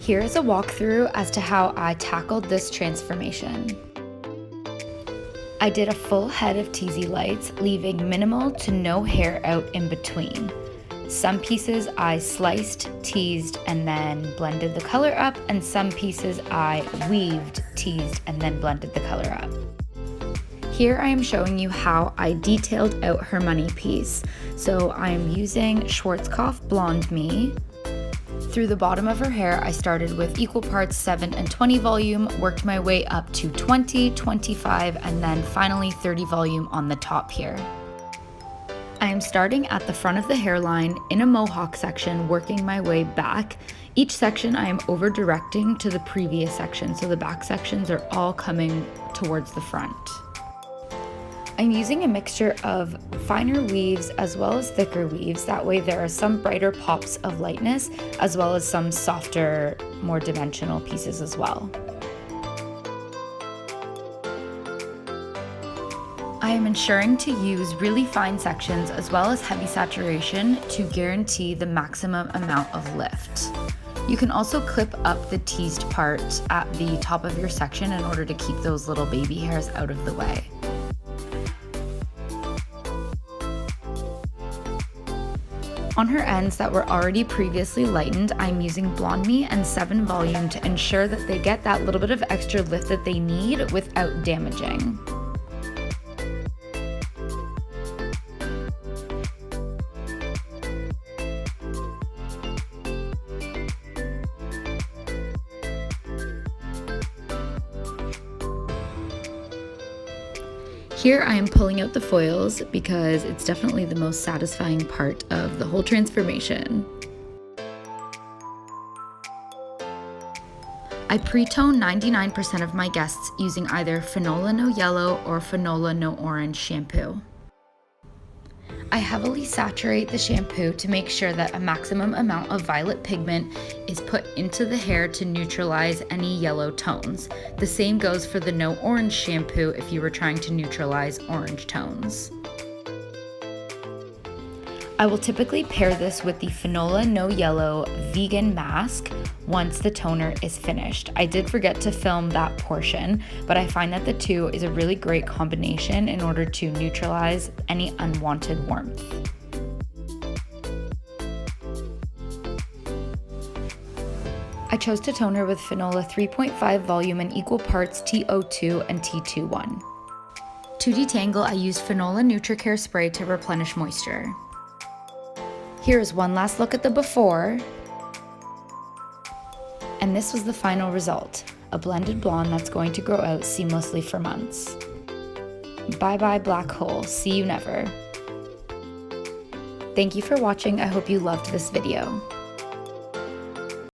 Here is a walkthrough as to how I tackled this transformation. I did a full head of teasy lights, leaving minimal to no hair out in between. Some pieces I sliced, teased, and then blended the color up, and some pieces I weaved, teased, and then blended the color up. Here I am showing you how I detailed out her money piece. So I am using Schwarzkopf Blonde Me. Through the bottom of her hair, I started with equal parts 7 and 20 volume, worked my way up to 20, 25, and then finally 30 volume on the top here. I am starting at the front of the hairline in a mohawk section, working my way back. Each section I am over directing to the previous section, so the back sections are all coming towards the front. I'm using a mixture of finer weaves as well as thicker weaves. That way there are some brighter pops of lightness as well as some softer, more dimensional pieces as well. I am ensuring to use really fine sections as well as heavy saturation to guarantee the maximum amount of lift. You can also clip up the teased part at the top of your section in order to keep those little baby hairs out of the way. On her ends that were already previously lightened, I'm using Blonde Me and 7 volume to ensure that they get that little bit of extra lift that they need without damaging. Here I am pulling out the foils because it's definitely the most satisfying part of the whole transformation. I pre-tone 99% of my guests using either Finola No Yellow or Finola No Orange shampoo. I heavily saturate the shampoo to make sure that a maximum amount of violet pigment is put into the hair to neutralize any yellow tones. The same goes for the No Orange shampoo if you were trying to neutralize orange tones. I will typically pair this with the Finola No Yellow Vegan Mask once the toner is finished. I did forget to film that portion, but I find that the two is a really great combination in order to neutralize any unwanted warmth. I chose to toner with Finola 3.5 volume in equal parts TO2 and T21. To detangle, I used Finola NutriCare spray to replenish moisture. Here is one last look at the before, and this was the final result, a blended blonde that's going to grow out seamlessly for months. Bye bye black hole, see you never. Thank you for watching, I hope you loved this video.